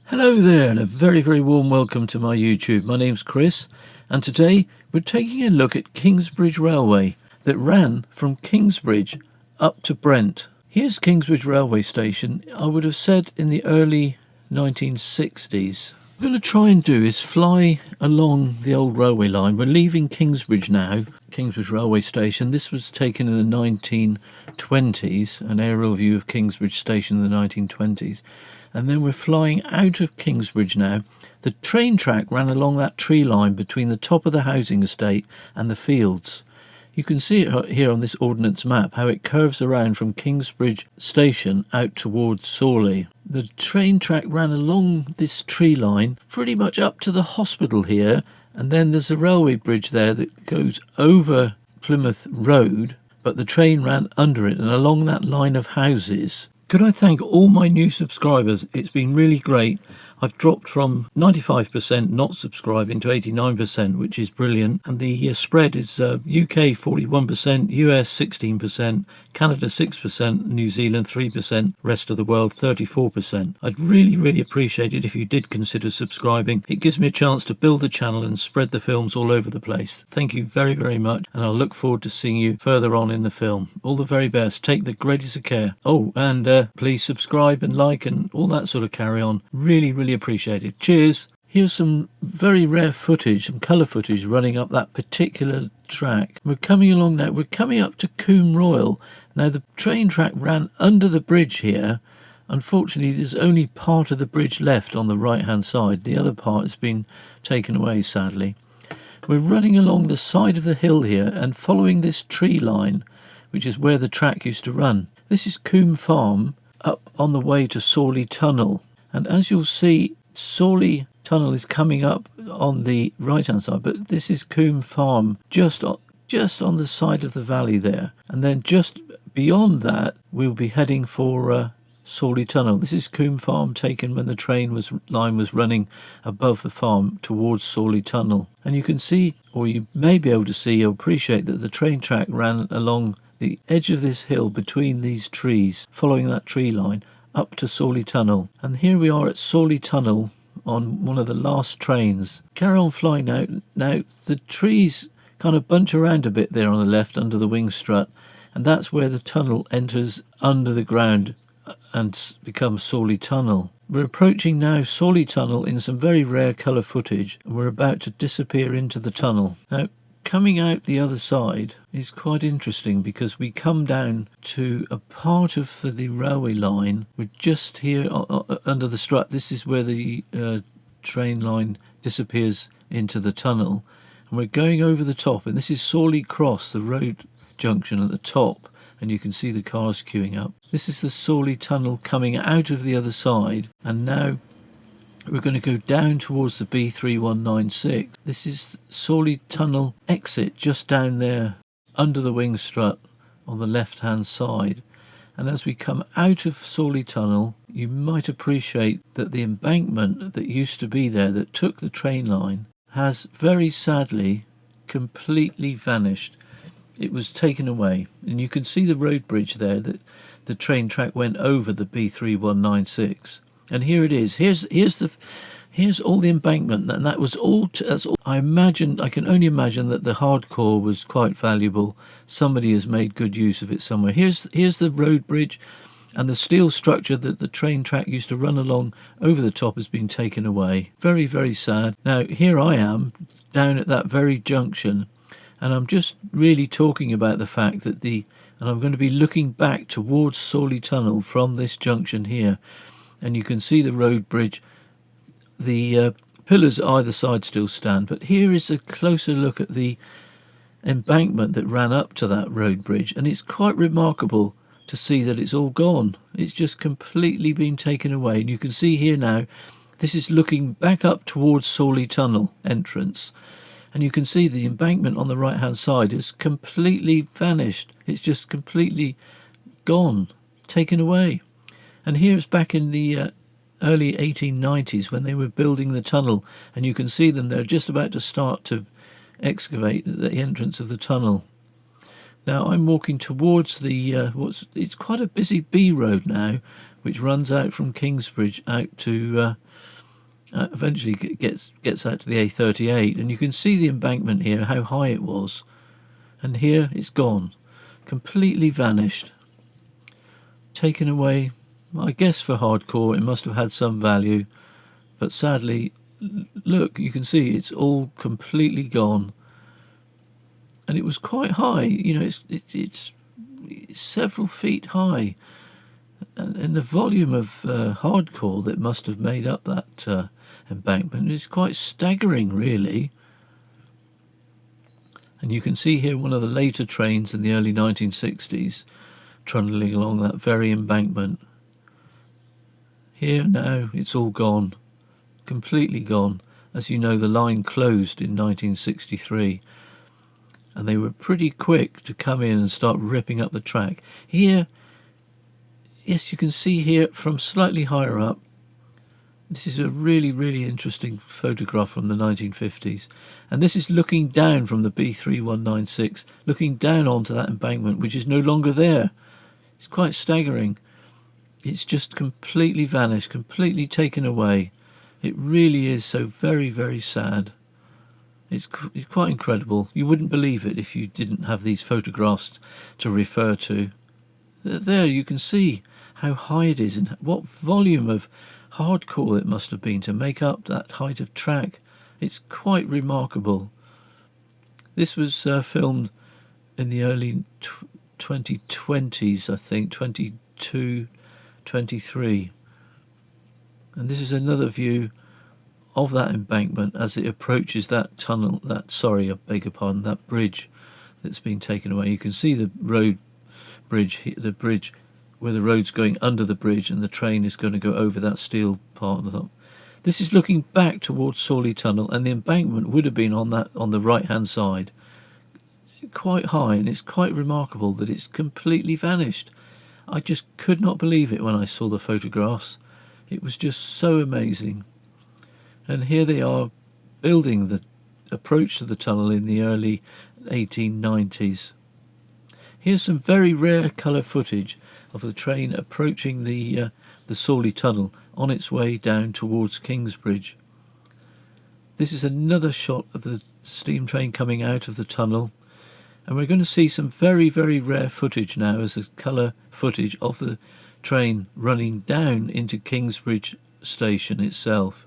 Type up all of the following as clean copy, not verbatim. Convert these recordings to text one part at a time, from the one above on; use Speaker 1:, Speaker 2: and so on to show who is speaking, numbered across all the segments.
Speaker 1: Hello there, and a very warm welcome to my YouTube. My name's Chris, and today we're taking a look at Kingsbridge Railway that ran from Kingsbridge up to Brent. Here's Kingsbridge Railway Station, I would have said in the early 1960s. What I'm going to try and do is fly along the old railway line. We're leaving Kingsbridge now, Kingsbridge Railway Station. This was taken in the 1920s, an aerial view of Kingsbridge Station in the 1920s. And then we're flying out of Kingsbridge now. The train track ran along that tree line between the top of the housing estate and the fields. You can see it here on this ordnance map, how it curves around from Kingsbridge Station out towards Sorley. The train track ran along this tree line pretty much up to the hospital here, and then there's a railway bridge there that goes over Plymouth Road, but the train ran under it and along that line of houses. Could I thank all my new subscribers? It's been really great. I've dropped from 95% not subscribing to 89%, which is brilliant. And the spread is UK 41%, US 16%, Canada 6%, New Zealand 3%, rest of the world 34%. I'd really appreciate it if you did consider subscribing. It gives me a chance to build the channel and spread the films all over the place. Thank you very much, and I'll look forward to seeing you further on in the film. All the very best. Take the greatest of care. Oh, and please subscribe and like and all that sort of carry on. Really appreciate it. Cheers. Here's some very rare footage, some colour footage running up that particular track. We're coming along now. We're coming up to Coombe Royal. Now the train track ran under the bridge here. Unfortunately, there's only part of the bridge left on the right hand side. The other part has been taken away, sadly. We're running along the side of the hill here and following this tree line, which is where the track used to run. This is Coombe Farm up on the way to Sorley Tunnel. And as you'll see, Sorley Tunnel is coming up on the right hand side, but this is Coombe Farm just on the side of the valley there. And then just beyond that, we'll be heading for Sorley Tunnel. This is Coombe Farm taken when the line was running above the farm towards Sorley Tunnel. And you can see, or you may be able to see or appreciate, that the train track ran along the edge of this hill between these trees, following that tree line up to Sorley Tunnel. And here we are at Sorley Tunnel on one of the last trains. Carry on flying now. Now the trees kind of bunch around a bit there on the left under the wing strut, and that's where the tunnel enters under the ground and becomes Sorley Tunnel. We're approaching now Sorley Tunnel in some very rare colour footage, and we're about to disappear into the tunnel. Now coming out the other side is quite interesting because we come down to a part of the railway line. We're just here under the strut. This is where the train line disappears into the tunnel, and we're going over the top, and this is Sorley Cross, the road junction at the top, and you can see the cars queuing up. This is the Sorley Tunnel coming out of the other side, and now we're going to go down towards the B3196. This is Sorley Tunnel exit just down there under the wing strut on the left hand side. And as we come out of Sorley Tunnel, you might appreciate that the embankment that used to be there that took the train line has very sadly completely vanished. It was taken away, and you can see the road bridge there that the train track went over the B3196. And here it is. Here's all the embankment, and that was all. That's all. I can only imagine that the hardcore was quite valuable. Somebody has made good use of it somewhere. Here's the road bridge, and the steel structure that the train track used to run along over the top has been taken away. Very sad. Now here I am down at that very junction, and I'm just really talking about the fact that and I'm going to be looking back towards Sorley Tunnel from this junction here. And you can see the road bridge. The pillars either side still stand, but here is a closer look at the embankment that ran up to that road bridge, and it's quite remarkable to see that it's all gone. It's just completely been taken away, and you can see here now, this is looking back up towards Sorley Tunnel entrance, and you can see the embankment on the right hand side is completely vanished. It's just completely gone, taken away. And here's back in the early 1890s when they were building the tunnel, and you can see them, they're just about to start to excavate the entrance of the tunnel. Now I'm walking towards the it's quite a busy B road now, which runs out from Kingsbridge out to Eventually gets out to the A38, and you can see the embankment here, how high it was. And here it's gone, completely vanished, taken away. I guess for hardcore it must have had some value, but sadly, look, you can see it's all completely gone. And it was quite high, you know, it's several feet high, and the volume of hardcore that must have made up that embankment is quite staggering, really. And you can see here one of the later trains in the early 1960s trundling along that very embankment. Here now it's all gone, completely gone. As you know, the line closed in 1963, and they were pretty quick to come in and start ripping up the track. Here, yes, you can see here from slightly higher up. This is a really, really interesting photograph from the 1950s. And this is looking down from the B3196, looking down onto that embankment, which is no longer there. It's quite staggering. It's just completely vanished, completely taken away. It really is so very, very sad. It's quite incredible. You wouldn't believe it if you didn't have these photographs to refer to. There you can see how high it is and what volume of hardcore it must have been to make up that height of track. It's quite remarkable. This was filmed in the early 2020s, I think, 22, 23. And this is another view of that embankment as it approaches that tunnel, that bridge that's been taken away. You can see the bridge where the road's going under the bridge and the train is going to go over that steel part of the top. This is looking back towards Sorley Tunnel, and the embankment would have been on the right hand side, quite high, and it's quite remarkable that it's completely vanished. I just could not believe it when I saw the photographs. It was just so amazing. And here they are building the approach to the tunnel in the early 1890s. Here's some very rare colour footage of the train approaching the Sorley Tunnel on its way down towards Kingsbridge. This is another shot of the steam train coming out of the tunnel, and we're going to see some very, very rare footage now as a colour footage of the train running down into Kingsbridge Station itself.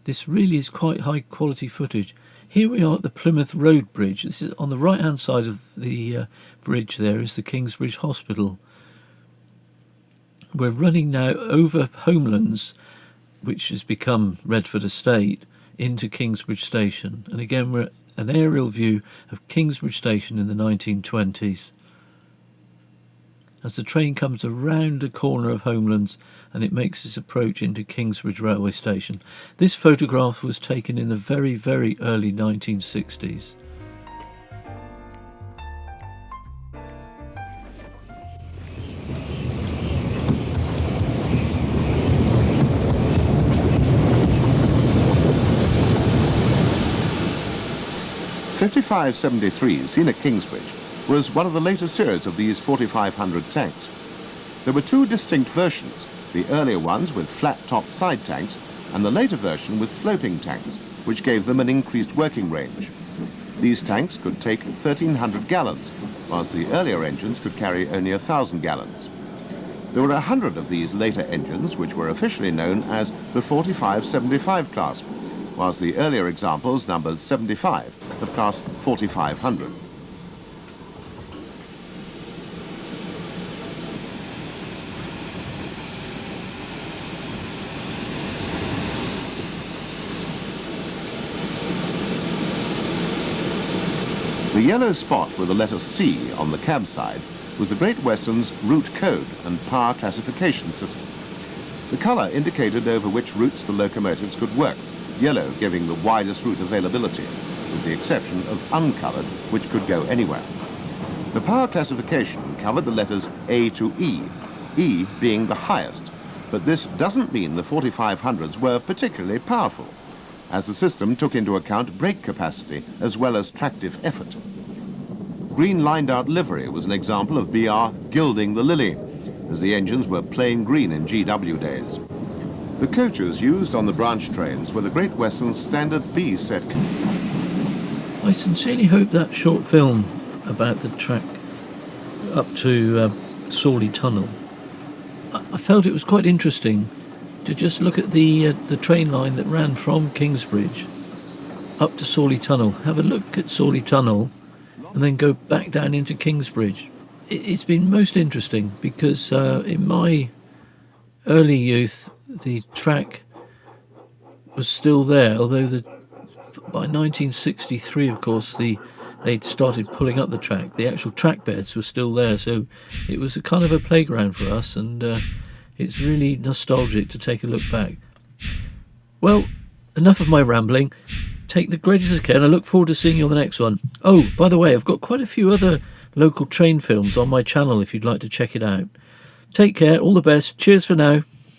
Speaker 1: This really is quite high quality footage. Here we are at the Plymouth Road Bridge. This is on the right hand side of the bridge. There is the Kingsbridge Hospital. We're running now over Homelands, which has become Redford Estate, into Kingsbridge Station. And again, we're at an aerial view of Kingsbridge Station in the 1920s. As the train comes around the corner of Homelands and it makes its approach into Kingsbridge Railway Station. This photograph was taken in the very, very early 1960s.
Speaker 2: .5573, seen at Kingsbridge, was one of the later series of these 4500 tanks. There were two distinct versions, the earlier ones with flat-topped side tanks and the later version with sloping tanks, which gave them an increased working range. These tanks could take 1,300 gallons, whilst the earlier engines could carry only 1,000 gallons. There were 100 of these later engines, which were officially known as the 4575 class, whilst the earlier examples numbered 75 of class 4500. The yellow spot with the letter C on the cab side was the Great Western's route code and power classification system. The colour indicated over which routes the locomotives could work, yellow giving the widest route availability, with the exception of uncoloured, which could go anywhere. The power classification covered the letters A to E, E being the highest, but this doesn't mean the 4500s were particularly powerful, as the system took into account brake capacity as well as tractive effort. Green lined-out livery was an example of BR gilding the lily, as the engines were plain green in GW days. The coaches used on the branch trains were the Great Western's Standard B set.
Speaker 1: I sincerely hope that short film about the track up to Sorley Tunnel, I felt it was quite interesting to just look at the train line that ran from Kingsbridge up to Sorley Tunnel, have a look at Sorley Tunnel and then go back down into Kingsbridge. It's been most interesting because in my early youth the track was still there, although by 1963, of course, they'd started pulling up the track. The actual track beds were still there, so it was a kind of a playground for us, and it's really nostalgic to take a look back. Well, enough of my rambling. Take the greatest of care, and I look forward to seeing you on the next one. Oh, by the way, I've got quite a few other local train films on my channel if you'd like to check it out. Take care, all the best, cheers for now.